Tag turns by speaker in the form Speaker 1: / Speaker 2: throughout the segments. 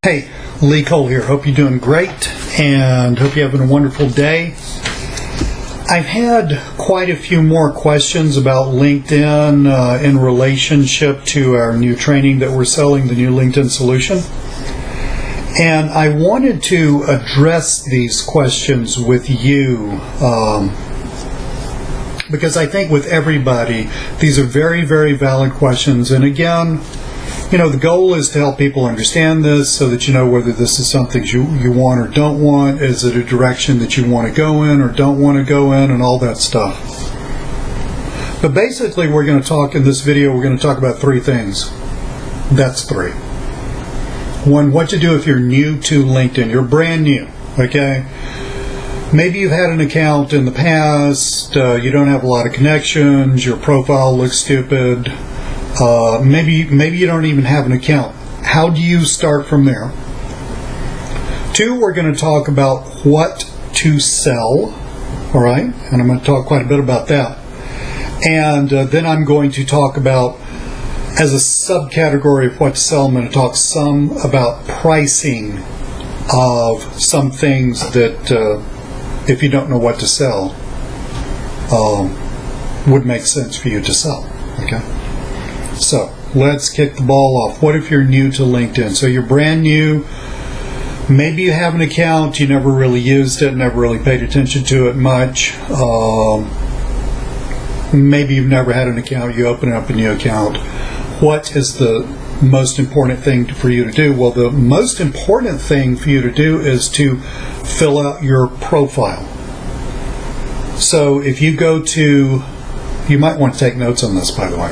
Speaker 1: Hey, Lee Cole here. Hope you're doing great and hope you're having a wonderful day. I've had quite a few more questions about LinkedIn in relationship to our new training that we're selling, the new LinkedIn solution. And I wanted to address these questions with you because I think with everybody, these are very, very valid questions. And again, the goal is to help people understand this so that you know whether this is something you want or don't want. Is it a direction that you want to go in or don't want to go in, and all that stuff. But basically, we're going to talk in this video, we're going to talk about three things. That's three. One, what to do if you're new to LinkedIn. You're brand new, okay? Maybe you've had an account in the past, you don't have a lot of connections, your profile looks stupid. Maybe you don't even have an account. How do you start from there? Two, we're going to talk about what to sell, all right? And I'm going to talk quite a bit about that. And then I'm going to talk about, as a subcategory of what to sell, I'm going to talk some about pricing of some things that, if you don't know what to sell, would make sense for you to sell, okay? So let's kick the ball off. What if you're new to LinkedIn? So you're brand new. Maybe you have an account. You never really used it, never really paid attention to it much. Maybe you've never had an account. You open up a new account. What is the most important thing for you to do? Well, the most important thing for you to do is to fill out your profile. So if you go to, you might want to take notes on this, by the way.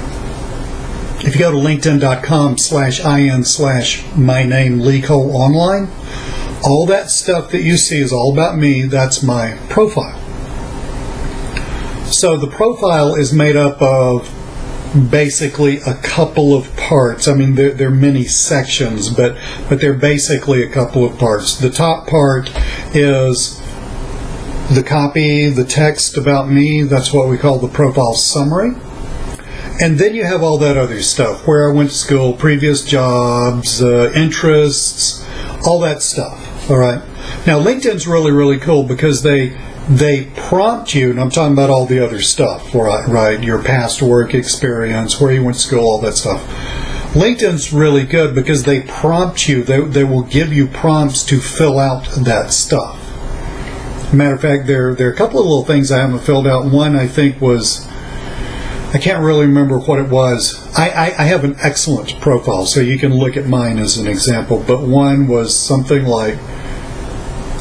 Speaker 1: If you go to linkedin.com/in/my-name Lee Cole online, all that stuff that you see is all about me. That's my profile. So the profile is made up of basically a couple of parts. I mean, there are many sections, but they're basically a couple of parts. The top part is the copy, the text about me. That's what we call the profile summary. And then you have all that other stuff, where I went to school, previous jobs, interests, all that stuff, all right? Now, LinkedIn's really, really cool because they prompt you, and I'm talking about all the other stuff, right? Your past work experience, where you went to school, all that stuff. LinkedIn's really good because they prompt you. They will give you prompts to fill out that stuff. Matter of fact, there are a couple of little things I haven't filled out. One, I think, was, I can't really remember what it was. I have an excellent profile, so you can look at mine as an example. But one was something like,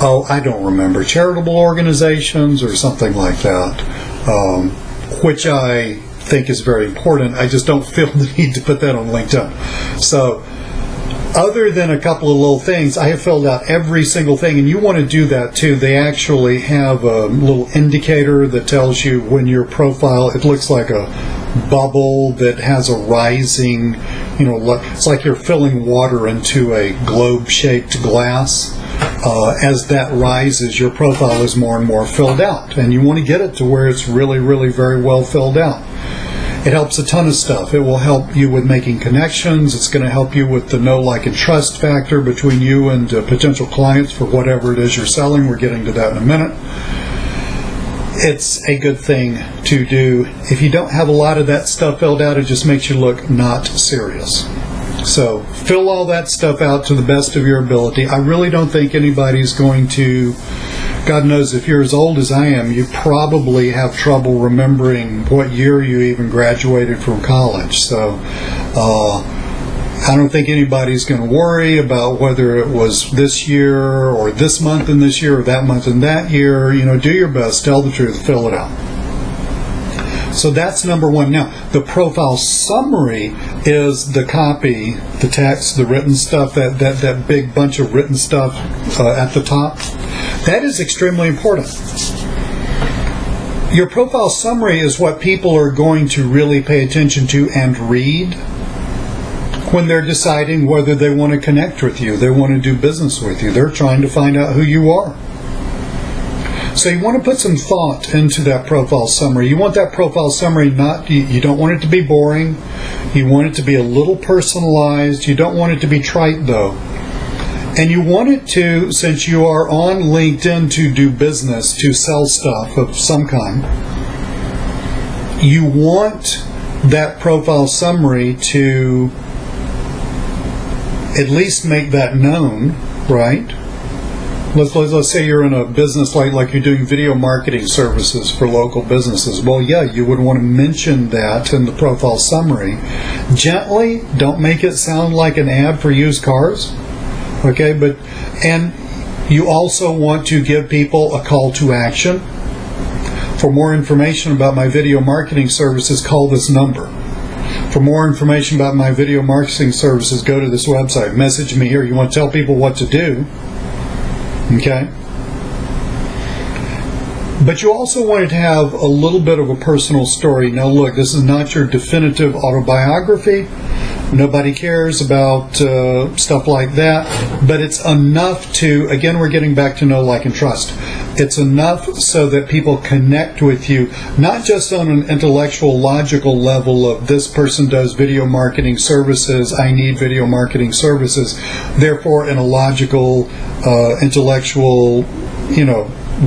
Speaker 1: I don't remember, charitable organizations or something like that, which I think is very important. I just don't feel the need to put that on LinkedIn. So other than a couple of little things, I have filled out every single thing, and you want to do that too. They actually have a little indicator that tells you when your profile, it looks like a bubble that has a rising, it's like you're filling water into a globe-shaped glass. As that rises, your profile is more and more filled out, and you want to get it to where it's really, really very well filled out. It helps a ton of stuff. It will help you with making connections. It's going to help you with the know, like, and trust factor between you and potential clients for whatever it is you're selling. We're getting to that in a minute. It's a good thing to do. If you don't have a lot of that stuff filled out, it just makes you look not serious. So fill all that stuff out to the best of your ability. I really don't think anybody's going to, God knows if you're as old as I am, you probably have trouble remembering what year you even graduated from college. So I don't think anybody's going to worry about whether it was this year or this month in this year or that month in that year. Do your best, tell the truth, fill it out. So that's number one. Now, the profile summary is the copy, the text, the written stuff, that big bunch of written stuff at the top. That is extremely important. Your profile summary is what people are going to really pay attention to and read when they're deciding whether they want to connect with you, they want to do business with you. They're trying to find out who you are. So you want to put some thought into that profile summary. You want that profile summary you don't want it to be boring. You want it to be a little personalized. You don't want it to be trite, though. And you want it to, since you are on LinkedIn to do business, to sell stuff of some kind, you want that profile summary to at least make that known, right? Let's say you're in a business like you're doing video marketing services for local businesses. Well, yeah, you would want to mention that in the profile summary. Gently, don't make it sound like an ad for used cars. Okay, and you also want to give people a call to action. For more information about my video marketing services, call this number. For more information about my video marketing services, go to this website. Message me here. You want to tell people what to do. Okay? But you also wanted to have a little bit of a personal story. Now look, this is not your definitive autobiography. Nobody cares about stuff like that. But it's enough to, again, we're getting back to know, like, and trust. It's enough so that people connect with you, not just on an intellectual, logical level of this person does video marketing services, I need video marketing services. Therefore, in a logical, intellectual,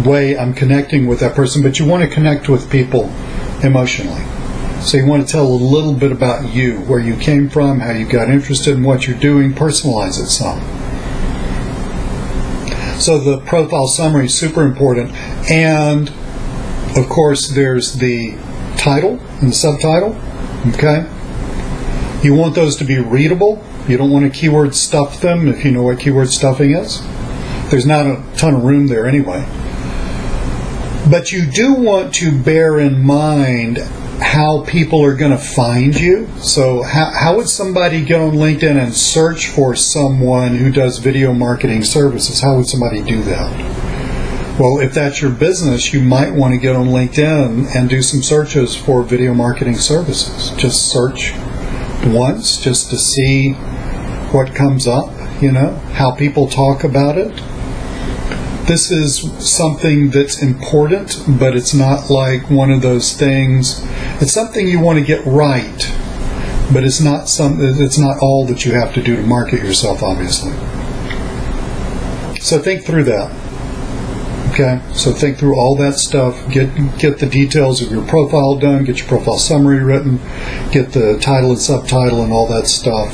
Speaker 1: way, I'm connecting with that person. But you want to connect with people emotionally. So you want to tell a little bit about you, where you came from, how you got interested in what you're doing, personalize it some. So the profile summary is super important. And, of course, there's the title and the subtitle. Okay? You want those to be readable. You don't want to keyword stuff them, if you know what keyword stuffing is. There's not a ton of room there anyway. But you do want to bear in mind how people are going to find you. So how would somebody get on LinkedIn and search for someone who does video marketing services? How would somebody do that? Well, if that's your business, you might want to get on LinkedIn and do some searches for video marketing services. Just search once just to see what comes up, how people talk about it. This is something that's important, but it's not like one of those things. It's something you want to get right, but it's not all that you have to do to market yourself, obviously. So think through that. Okay? So think through all that stuff. Get the details of your profile done, get your profile summary written, get the title and subtitle and all that stuff.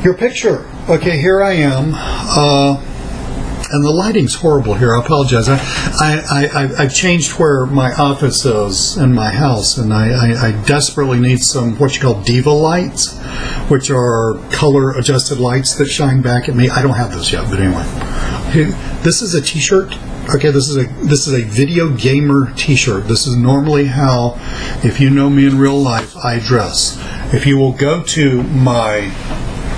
Speaker 1: Your picture. Okay, here I am. And the lighting's horrible here. I apologize. I've changed where my office is in my house, and I desperately need some what you call diva lights, which are color-adjusted lights that shine back at me. I don't have those yet, but anyway. This is a T-shirt. Okay, this is a video gamer T-shirt. This is normally how, if you know me in real life, I dress. If you will go to my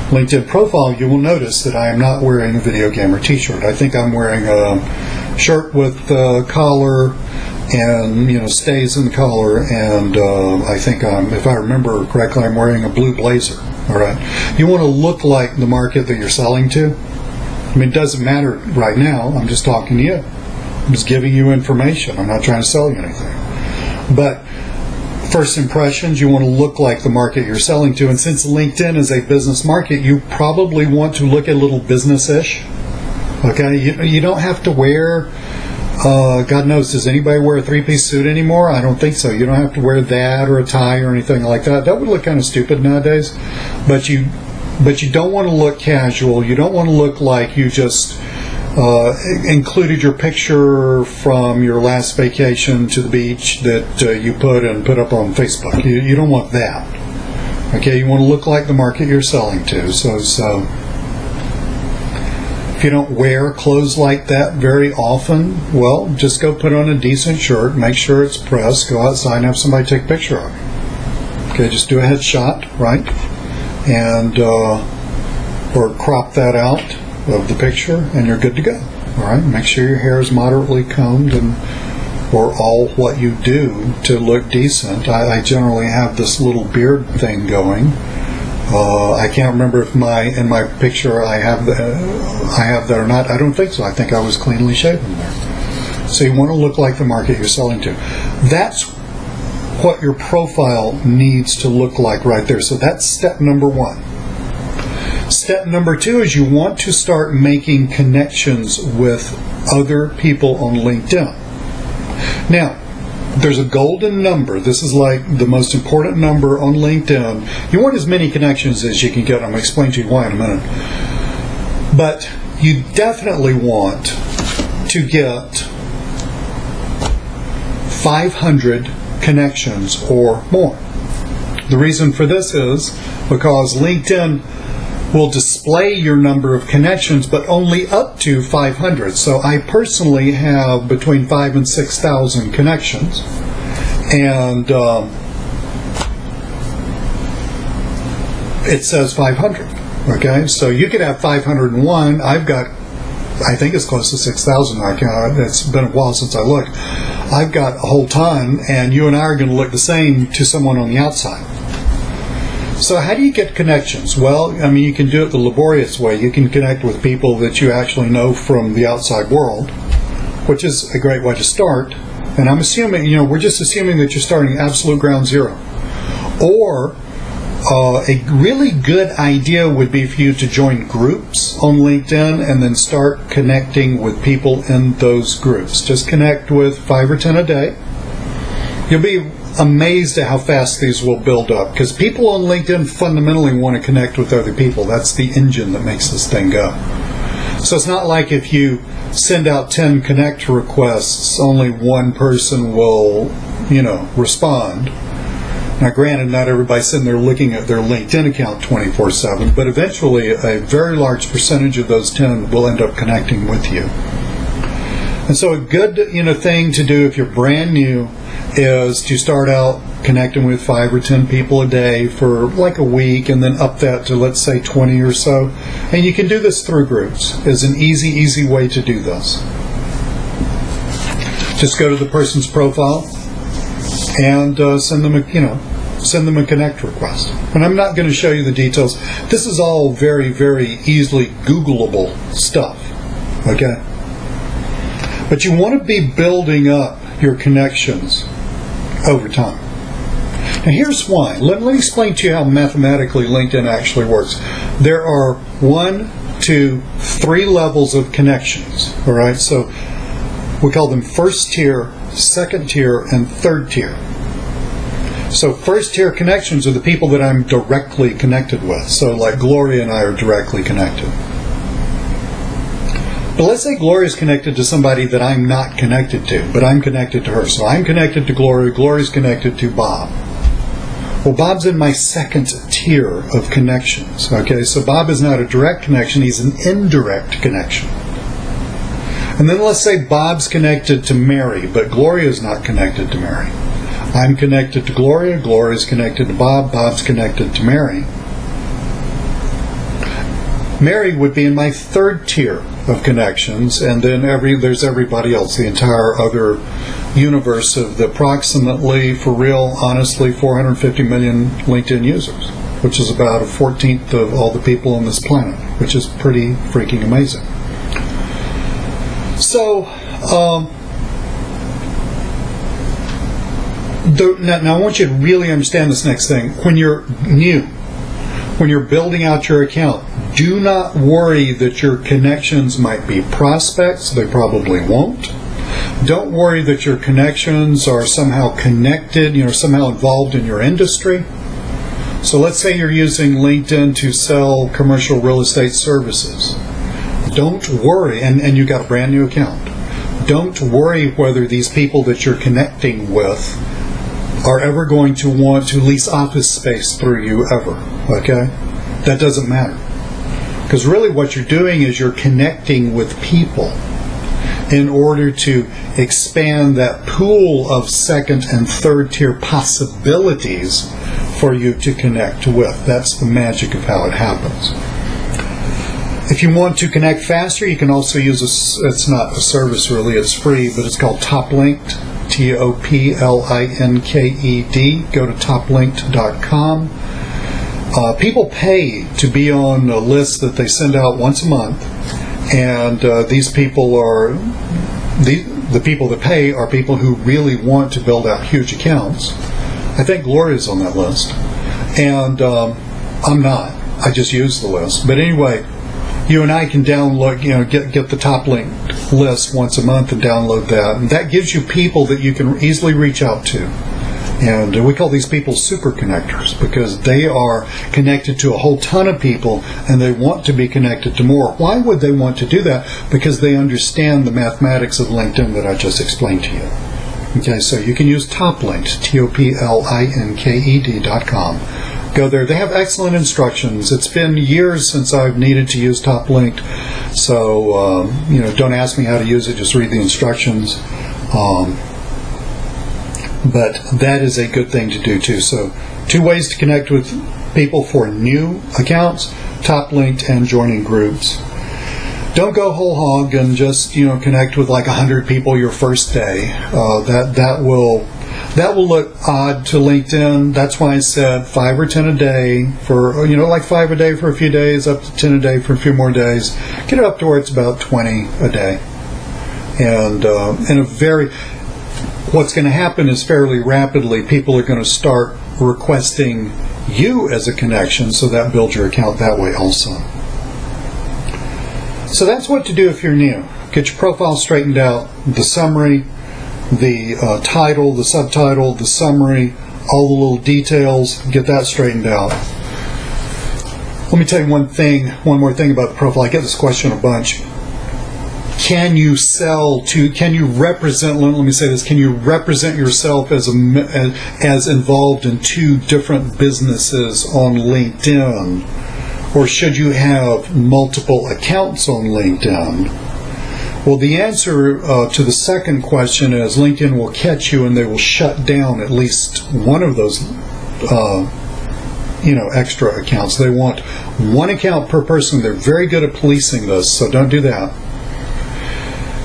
Speaker 1: LinkedIn profile, you will notice that I am not wearing a video gamer T-shirt. I think I'm wearing a shirt with a collar and stays in the collar, and I think if I remember correctly, I'm wearing a blue blazer. All right, you want to look like the market that you're selling to. I mean, it doesn't matter right now. I'm just talking to you. I'm just giving you information. I'm not trying to sell you anything. But first impressions, you want to look like the market you're selling to. And since LinkedIn is a business market, you probably want to look a little business-ish. Okay? You don't have to wear, God knows, does anybody wear a three-piece suit anymore? I don't think so. You don't have to wear that or a tie or anything like that. That would look kind of stupid nowadays. But you don't want to look casual. You don't want to look like you just included your picture from your last vacation to the beach that you put up on Facebook. You don't want that. Okay, you want to look like the market you're selling to. So if you don't wear clothes like that very often, well, just go put on a decent shirt, make sure it's pressed, go outside and have somebody take a picture of you. Okay, just do a headshot, right? And or crop that out of the picture, and you're good to go. All right, make sure your hair is moderately combed or all what you do to look decent. I generally have this little beard thing going. I can't remember if in my picture I have that or not. I don't think so. I think I was cleanly shaven there. So you want to look like the market you're selling to. That's what your profile needs to look like right there. So that's step number one. Step number 2 is you want to start making connections with other people on LinkedIn. Now, there's a golden number. This is like the most important number on LinkedIn. You want as many connections as you can get. I'm going to explain to you why in a minute. But you definitely want to get 500 connections or more. The reason for this is because LinkedIn will display your number of connections, but only up to 500. So I personally have between 5,000 and 6,000 connections, and it says 500. Okay, so you could have 501. I've got, I think it's close to 6,000. I count. It's been a while since I looked. I've got a whole ton, and you and I are going to look the same to someone on the outside. So how do you get connections? Well, I mean, you can do it the laborious way. You can connect with people that you actually know from the outside world, which is a great way to start. And I'm assuming, we're just assuming that you're starting absolute ground zero. Or a really good idea would be for you to join groups on LinkedIn and then start connecting with people in those groups. Just connect with 5 or 10 a day. You'll be amazed at how fast these will build up, because people on LinkedIn fundamentally want to connect with other people. That's the engine that makes this thing go. So it's not like if you send out 10 connect requests, only one person will, respond. Now granted, not everybody's sitting there looking at their LinkedIn account 24/7, but eventually a very large percentage of those 10 will end up connecting with you. And so a good thing to do if you're brand new is to start out connecting with 5 or 10 people a day for like a week, and then up that to, let's say, 20 or so. And you can do this through groups. It's an easy way to do this. Just go to the person's profile and send them a connect request. And I'm not going to show you the details. This is all very, very easily Googleable stuff. Okay? But you want to be building up your connections over time. Now here's why. Let me explain to you how mathematically LinkedIn actually works. There are 1, 2, 3 levels of connections. All right, so we call them first tier, second tier, and third tier. So first tier connections are the people that I'm directly connected with. So like Gloria and I are directly connected. But let's say Gloria is connected to somebody that I'm not connected to, but I'm connected to her. So I'm connected to Gloria, Gloria's connected to Bob. Well, Bob's in my second tier of connections. Okay, so Bob is not a direct connection, he's an indirect connection. And then let's say Bob's connected to Mary, but Gloria's not connected to Mary. I'm connected to Gloria, Gloria's connected to Bob, Bob's connected to Mary. Mary would be in my third tier of connections, and then there's everybody else, the entire other universe of the approximately, for real, honestly, 450 million LinkedIn users, which is about a 14th of all the people on this planet, which is pretty freaking amazing. So, now I want you to really understand this next thing. When you're new, when you're building out your account, do not worry that your connections might be prospects. They probably won't. Don't worry that your connections are somehow connected, somehow involved in your industry. So let's say you're using LinkedIn to sell commercial real estate services. Don't worry, and you got a brand new account. Don't worry whether these people that you're connecting with are ever going to want to lease office space through you ever. Okay? That doesn't matter. Because really what you're doing is you're connecting with people in order to expand that pool of second and third tier possibilities for you to connect with. That's the magic of how it happens. If you want to connect faster, you can also use it's not a service really, it's free, but it's called TopLinked, TOPLINKED. Go to toplinked.com. People pay to be on a list that they send out once a month, and these people are the people that pay are people who really want to build out huge accounts. I think Gloria's on that list, and I'm not. I just use the list. But anyway, you and I can download, get the top linked list once a month and download that. And that gives you people that you can easily reach out to. And we call these people super connectors because they are connected to a whole ton of people and they want to be connected to more. Why would they want to do that? Because they understand the mathematics of LinkedIn that I just explained to you. Okay, so you can use TopLinked, TOPLINKED.com. Go there. They have excellent instructions. It's been years since I've needed to use TopLinked, so don't ask me how to use it. Just read the instructions. But that is a good thing to do too. So 2 ways to connect with people for new accounts: TopLinked and joining groups. Don't go whole hog and just connect with like 100 people your first day. That will look odd to LinkedIn. That's why I said 5 or 10 a day for like 5 a day for a few days, up to 10 a day for a few more days. Get it up to where it's about 20 a day. And what's going to happen is fairly rapidly people are going to start requesting you as a connection, so that builds your account that way also. So that's what to do if you're new. Get your profile straightened out, the summary, the title, the subtitle, the summary, all the little details, get that straightened out. Let me tell you one more thing about the profile. I get this question a bunch. Can you represent yourself as involved in 2 different businesses on LinkedIn? Or should you have multiple accounts on LinkedIn? Well, the answer to the second question is LinkedIn will catch you and they will shut down at least one of those extra accounts. They want 1 account per person. They're very good at policing this, so don't do that.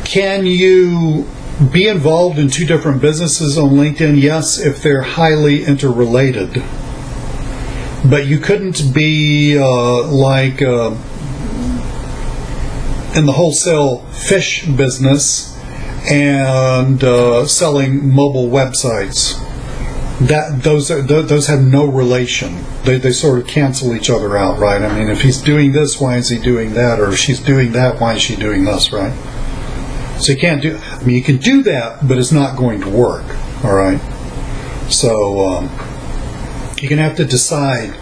Speaker 1: Can you be involved in 2 different businesses on LinkedIn? Yes, if they're highly interrelated. But you couldn't be in the wholesale fish business and selling mobile websites. Those have no relation. They sort of cancel each other out, right? I mean, if he's doing this, why is he doing that? Or if she's doing that, why is she doing this, right? So you can't do. I mean, you can do that, but it's not going to work. All right. So you're going to have to decide.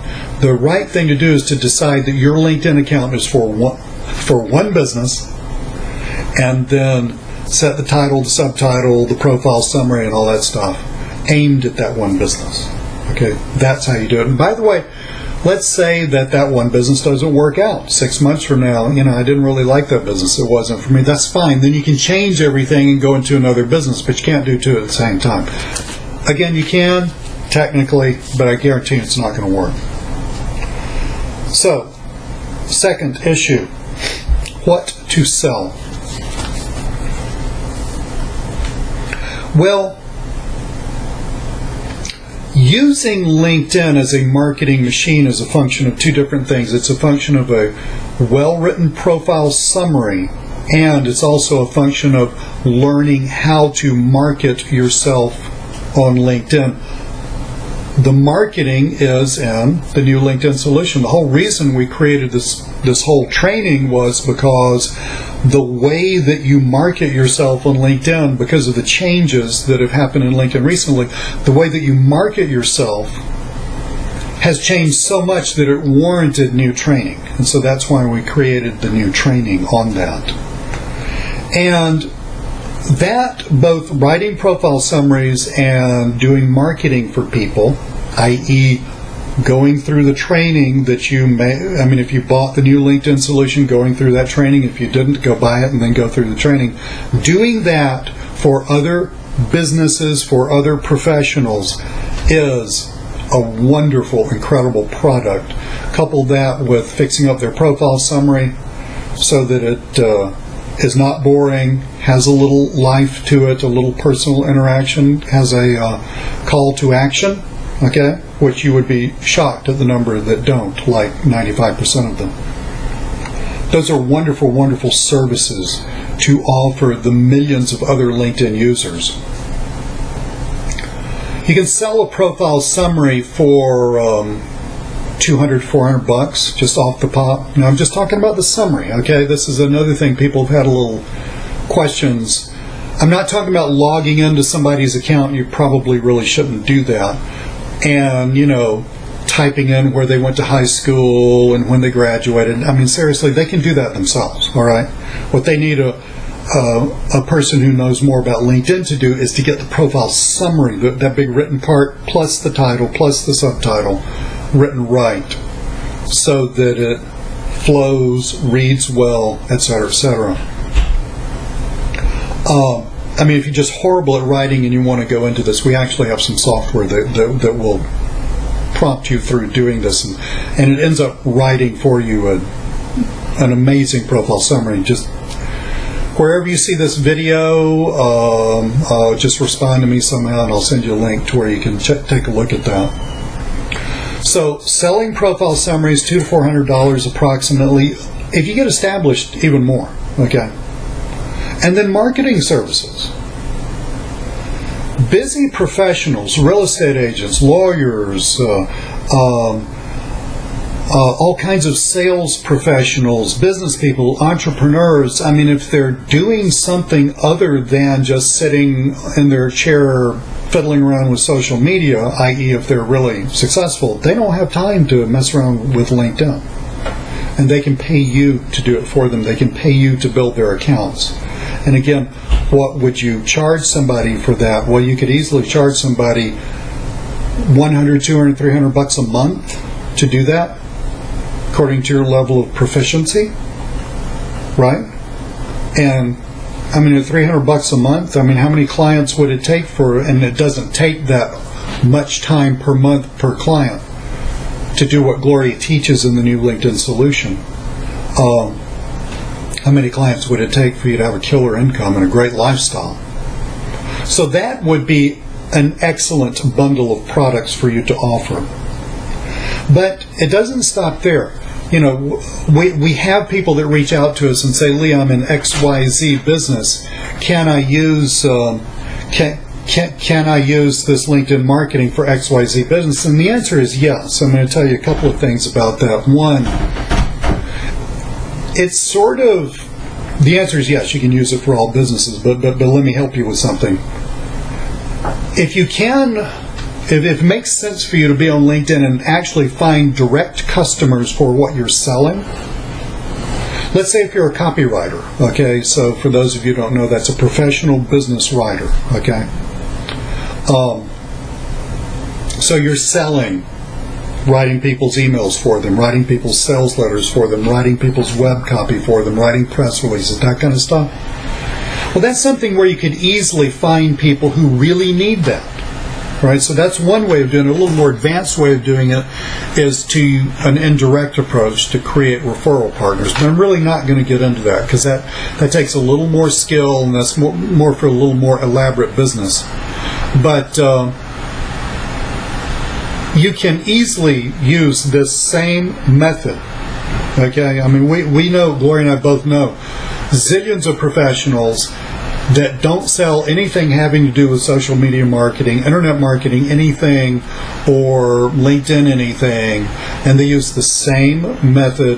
Speaker 1: The right thing to do is to decide that your LinkedIn account is for one business, and then set the title, the subtitle, the profile summary, and all that stuff aimed at that one business. Okay, that's how you do it. And by the way, let's say that one business doesn't work out. 6 months from now, I didn't really like that business. It wasn't for me. That's fine. Then you can change everything and go into another business, but you can't do 2 at the same time. Again, you can, technically, but I guarantee it's not going to work. So, second issue, what to sell? Well, using LinkedIn as a marketing machine is a function of 2 different things. It's a function of a well-written profile summary, and it's also a function of learning how to market yourself on LinkedIn. The marketing is in the new LinkedIn solution. The whole reason we created this whole training was because the way that you market yourself on LinkedIn, because of the changes that have happened in LinkedIn recently, the way that you market yourself has changed so much that it warranted new training. And so that's why we created the new training on that. And that, both writing profile summaries and doing marketing for people, i.e. going through the training that you may, if you bought the new LinkedIn solution, going through that training. If you didn't, go buy it and then go through the training. Doing that for other businesses, for other professionals, is a wonderful, incredible product. Couple that with fixing up their profile summary so that it is not boring, has a little life to it, a little personal interaction, has a call to action, okay, which you would be shocked at the number that don't, like 95% of them. Those are wonderful, wonderful services to offer the millions of other LinkedIn users. You can sell a profile summary for $200, $400 just off the pop. Now I'm just talking about the summary, okay? This is another thing people have had a little questions. I'm not talking about logging into somebody's account. You probably really shouldn't do that. And, typing in where they went to high school and when they graduated. I mean, seriously, they can do that themselves, all right? What they need a person who knows more about LinkedIn to do is to get the profile summary, that big written part, plus the title, plus the subtitle, written right, so that it flows, reads well, etc., etc. I mean, if you're just horrible at writing and you want to go into this, we actually have some software that will prompt you through doing this, and it ends up writing for you an amazing profile summary. Just wherever you see this video, just respond to me somehow and I'll send you a link to where you can take a look at that. So selling profile summaries, $200 to $400 approximately. If you get established, even more, okay? And then marketing services. Busy professionals, real estate agents, lawyers, all kinds of sales professionals, business people, entrepreneurs. I mean, if they're doing something other than just sitting in their chair fiddling around with social media, i.e. if they're really successful, they don't have time to mess around with LinkedIn. And they can pay you to do it for them. They can pay you to build their accounts. And again, what would you charge somebody for that? Well, you could easily charge somebody $100, $200, $300 a month to do that, according to your level of proficiency, right? And I mean, at $300 a month, I mean, how many clients would it take for? And it doesn't take that much time per month per client to do what Gloria teaches in the new LinkedIn solution. How many clients would it take for you to have a killer income and a great lifestyle? So that would be an excellent bundle of products for you to offer. But it doesn't stop there. We have people that reach out to us and say, Lee, I'm in XYZ business. Can I use can I use this LinkedIn marketing for XYZ business? And the answer is yes. I'm going to tell you a couple of things about that. One, it's sort of, the answer is yes, you can use it for all businesses, but let me help you with something. If you can, if it makes sense for you to be on LinkedIn and actually find direct customers for what you're selling, let's say if you're a copywriter, okay, so for those of you who don't know, that's a professional business writer, okay? So you're selling, writing people's emails for them, writing people's sales letters for them, writing people's web copy for them, writing press releases, that kind of stuff. Well, that's something where you could easily find people who really need that. Right, so that's one way of doing it. A little more advanced way of doing it is to an indirect approach to create referral partners. But I'm really not going to get into that because that takes a little more skill and that's more for a little more elaborate business. But you can easily use this same method. Okay, I mean we know, Gloria and I both know, zillions of professionals that don't sell anything having to do with social media marketing, internet marketing, anything, or LinkedIn anything, and they use the same method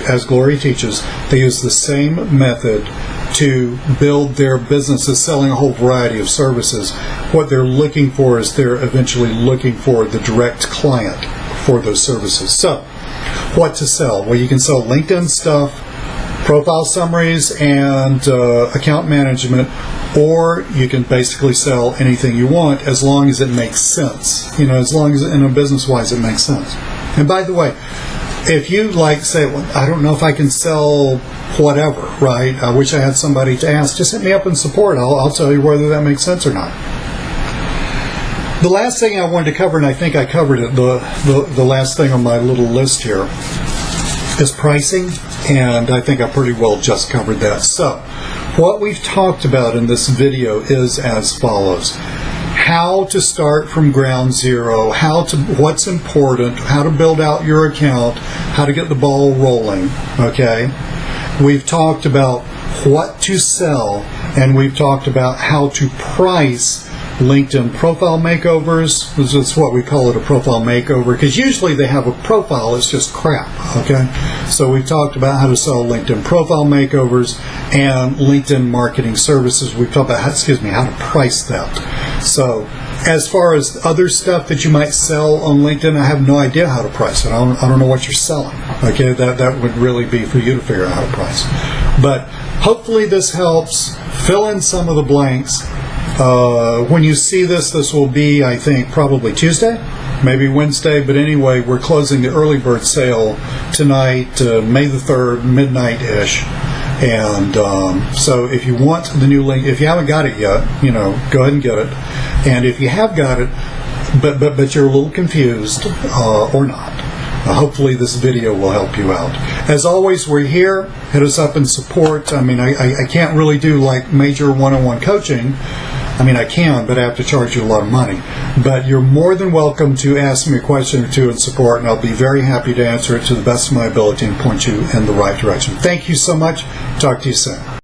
Speaker 1: as Gloria teaches. They use the same method to build their businesses, selling a whole variety of services. What they're looking for is they're eventually looking for the direct client for those services. So, what to sell? Well, you can sell LinkedIn stuff, profile summaries, and account management, or you can basically sell anything you want as long as it makes sense. As long as, business-wise, it makes sense. And by the way, if you say, well, I don't know if I can sell whatever, right? I wish I had somebody to ask. Just hit me up in support. I'll tell you whether that makes sense or not. The last thing I wanted to cover, and I think I covered it, the last thing on my little list here, is pricing, and I think I pretty well just covered that. So, what we've talked about in this video is as follows. How to start from ground zero, what's important, how to build out your account, how to get the ball rolling, okay? We've talked about what to sell, and we've talked about how to price LinkedIn profile makeovers. That's what we call it, a profile makeover, because usually they have a profile, it's just crap, okay? So we've talked about how to sell LinkedIn profile makeovers and LinkedIn marketing services. We've talked about, how to price that. So as far as other stuff that you might sell on LinkedIn, I have no idea how to price it. I don't know what you're selling, okay? That would really be for you to figure out how to price. But hopefully this helps fill in some of the blanks. When you see this will be, I think, probably Tuesday, maybe Wednesday, but anyway, we're closing the early bird sale tonight, May the 3rd, midnight-ish. And so if you want the new link, if you haven't got it yet, go ahead and get it. And if you have got it, but you're a little confused, or not, hopefully this video will help you out. As always, we're here. Hit us up in support. I mean, I can't really do like major one-on-one coaching. I mean, I can, but I have to charge you a lot of money. But you're more than welcome to ask me a question or two in support, and I'll be very happy to answer it to the best of my ability and point you in the right direction. Thank you so much. Talk to you soon.